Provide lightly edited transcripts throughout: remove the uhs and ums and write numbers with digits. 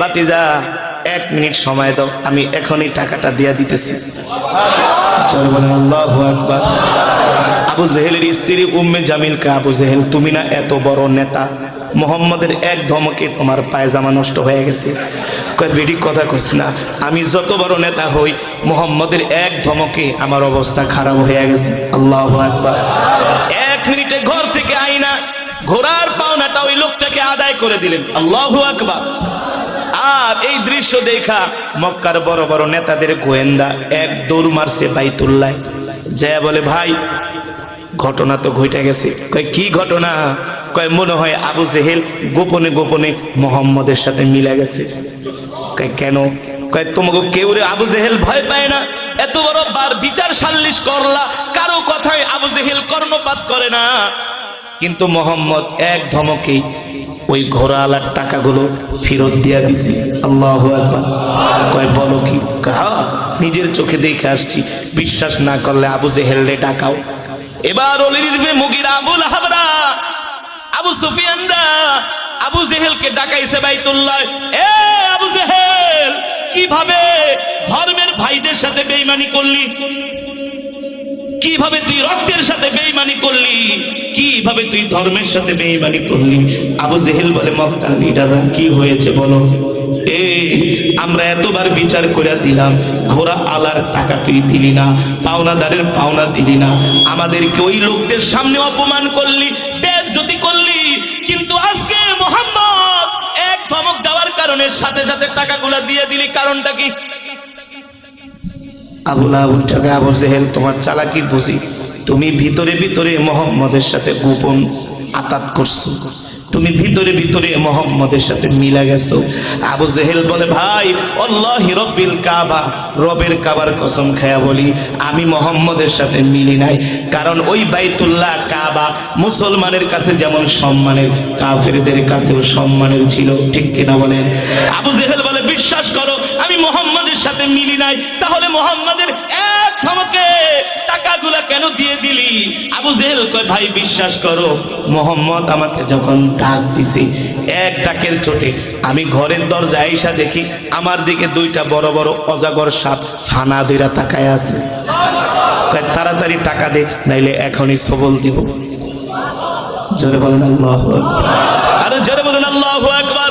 বাতিজা 1 মিনিট সময় দাও, আমি এখনই টাকাটা দিয়ে দিতেছি। চলো বলেন আল্লাহু আকবার। আবু জেহেলের স্ত্রী উম্মে জামিলকে, আবু জেহেল তুমি না এত বড় নেতা, মোহাম্মদের এক ধমকে তোমার পায়জামা নষ্ট হয়ে গেছে। কয় বেডি কথা কইস না, আমি যত বড় নেতা হই মোহাম্মদের এক ধমকে আমার অবস্থা খারাপ হয়ে গেছে। আল্লাহু আকবার। 1 মিনিটে ঘর থেকে আইনা ঘোড়ার পাওনাটা ওই লোকটাকে আদায় করে দিলেন। আল্লাহু আকবার। আর এই দৃশ্য দেখা মক্কার বড় বড় নেতাদের গোয়েন্দা এক দৌড় মারছে বাইতুল্লাহ, যা বলে ভাই ঘটনা তো ঘটে গেছে। কয় কি ঘটনা? কয় মনে হয় আবু জেহেল গোপনে গোপনে মোহাম্মদের সাথে মিলে গেছে। কয় কেন? কয় তোমাকে কেউ রে আবু জেহেল ভয় পায় না, এত বড় বার বিচার সাল্লিশ করলা, কারো কথায় আবু জেহেল কর্ণপাত করে না, কিন্তু মোহাম্মদ এক ধমকেই ওই ঘোড়াওয়ালার টাকাগুলো ফেরত দিয়া দিছি। আল্লাহু আকবার। কয় বলো কি? কাহা নিজের চোখে দেখে আসছি, বিশ্বাস না করলে আবু জেহেল রে টাকাও। এবার ওলিদ ইবনে মুগিরা, আবু লাহাবরা, আবু সুফিয়ানরা আবু জেহেলকে ডাকাইছে বাইতুল্লাহ। এ আবু জেহেল, কিভাবে ধর্মের ভাইদের সাথে বেঈমানি করলি? কিভাবে তুই রক্তের সাথে বেঈমানি করলি? কিভাবে তুই ধর্মের সাথে বেঈমানি করলি? আবু জেহেল বলে মক্কার লিডাররা কি হয়েছে বলো? আমরা এতবার বিচার করে দিলাম, ঘোড়া আলার টাকা তুই দিলি না, পাওনাদারের পাওনা দিলি না, আমাদেরকে ওই লোকদের সামনে অপমান করলি, বেইজ্জতি করলি, কিন্তু আজকে মোহাম্মদ এক ধমক দেওয়ার কারণে সাথে সাথে টাকাগুলো দিয়ে দিলি, কারণটা কি? আবু জেহেল তোমার চালাকি বুঝি, তুমি ভিতরে ভিতরে মোহাম্মদের সাথে গোপন আতাত করছো, তুমি ভিতরে ভিতরে মোহাম্মদের সাথে মিলা গেছো। আবু জেহেল বলে ভাই আল্লাহি রব্বিল কাবা, রবের কাবার কসম খায়া বলি আমি মোহাম্মদের সাথে মিলি নাই, কারণ ওই বাইতুল্লাহ কাবা মুসলমানের কাছে যেমন সম্মানের, কাফেরদের কাছেও সম্মানের ছিল, ঠিক কিনা বলেন? আবু জেহেল বলে বিশ্বাস করো আমি মোহাম্মদের সাথে মিলি নাই, তাহলে মোহাম্মদের এক ধমকে টাকাগুলা কেন দিয়ে দিলি? আবু জেহেল কয় ভাই বিশ্বাস করো, মোহাম্মদ আমাকে যখন ডাক দিছে, এক ডাকের চোটে আমি ঘরের দরজায় আইসা দেখি আমার দিকে 2টা বড় বড় অজাগর সাপ ফানা ধইরা তাকায় আছে। কয় তাড়াতাড়ি টাকা দে, নাইলে এখনই সবল দিব। জোরে বলেন আল্লাহু আকবার। আরে জোরে বলেন আল্লাহু আকবার।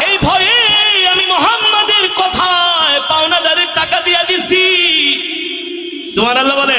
এই ভয়ে আমি মোহাম্মদের কথায় পাওনাদারের টাকা দিয়া দিছি। সুবহানাল্লাহ বলে।